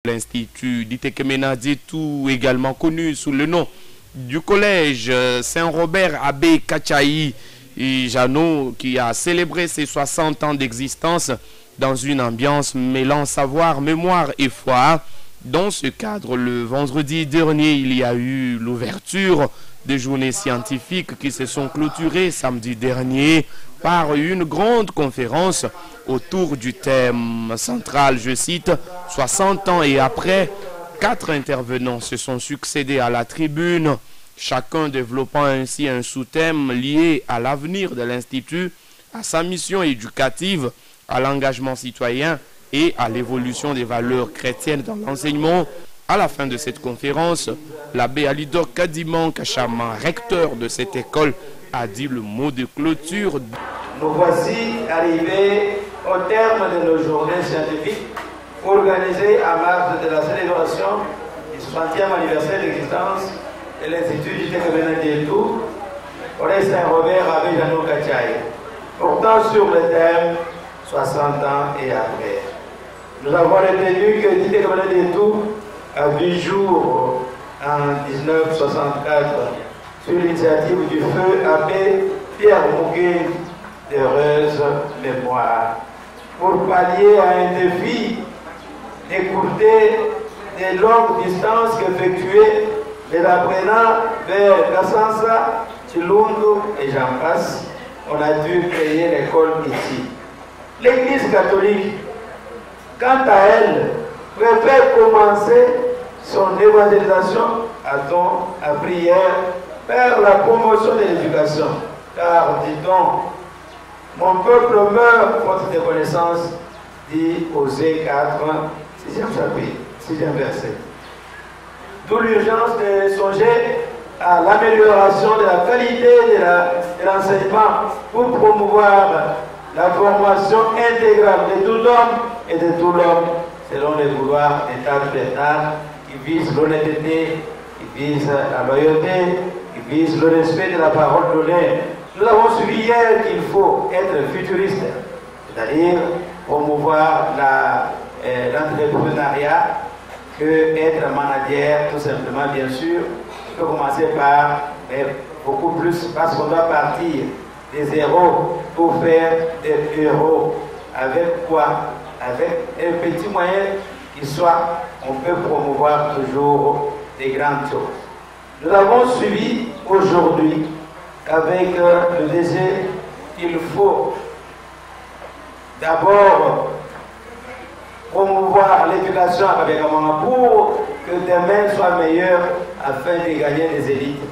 L'Institut d'Itekemena Dietou, également connu sous le nom du collège Saint-Robert Abbé Kachaï Jano, qui a célébré ses 60 ans d'existence dans une ambiance mêlant savoir, mémoire et foi. Dans ce cadre, le vendredi dernier, il y a eu l'ouverture des journées scientifiques qui se sont clôturées samedi dernier par une grande conférence autour du thème central, je cite, 60 ans et après. 4 intervenants se sont succédés à la tribune, chacun développant ainsi un sous-thème lié à l'avenir de l'Institut, à sa mission éducative, à l'engagement citoyen et à l'évolution des valeurs chrétiennes dans l'enseignement. À la fin de cette conférence, l'abbé Alidor Kadiman Kachama, recteur de cette école, a dit le mot de clôture. Nous voici arrivés au terme de nos journées scientifiques organisées à marge de la célébration du 60e anniversaire d'existence de l'Institut d'Itekemena Dietou, collège Saint-Robert Abbé Kachaï, portant sur le thème 60 ans et après. Nous avons retenu que l'Itekemena Dietou a vu jour en 1964 sur l'initiative du feu abbé Pierre Mouguet d'heureuse mémoire, pour pallier à un défi d'écourter des longues distances qu'effectuaient les apprenants vers Kassansa, Chilundu et j'en passe. On a dû créer l'école ici. L'Église catholique, quant à elle, préfère commencer son évangélisation à prière vers la promotion de l'éducation. Car, dit-on, mon peuple meurt faute de connaissances, dit Osée 4, 6e chapitre, 6e verset. D'où l'urgence de songer à l'amélioration de la qualité de l'enseignement pour promouvoir la formation intégrale de tout homme et de tout l'homme selon les vouloirs d'État qui vise l'honnêteté, qui vise la loyauté, qui vise le respect de la parole donnée. Nous avons suivi hier qu'il faut être futuriste, c'est-à-dire promouvoir l'entrepreneuriat, que être manager, tout simplement, bien sûr. Il faut commencer par, mais beaucoup plus, parce qu'on doit partir des zéros pour faire des héros. Avec quoi? Avec un petit moyen qui soit, on peut promouvoir toujours des grandes choses. Nous avons suivi aujourd'hui avec le désir qu'il faut d'abord promouvoir l'éducation avec un moment pour que demain soit meilleur afin de gagner des élites.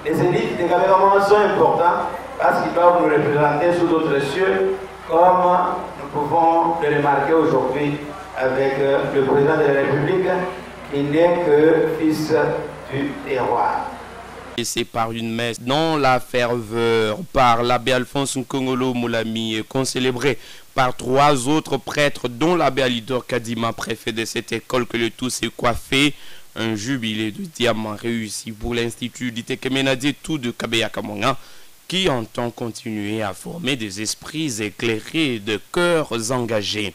Les élites des gouvernements sont importants parce qu'ils doivent nous représenter sous d'autres cieux, comme nous pouvons le remarquer aujourd'hui avec le président de la République qui n'est que fils du roi. Et c'est par une messe dans la ferveur par l'abbé Alphonse Nkongolo Moulami, concélébré par 3 autres prêtres, dont l'abbé Alidor Kadima, préfet de cette école, que le tout s'est coiffé. Un jubilé de diamants réussi pour l'Institut d'Itekemena Dietou de Kabeya-Kamanga, qui entend continuer à former des esprits éclairés, de cœurs engagés.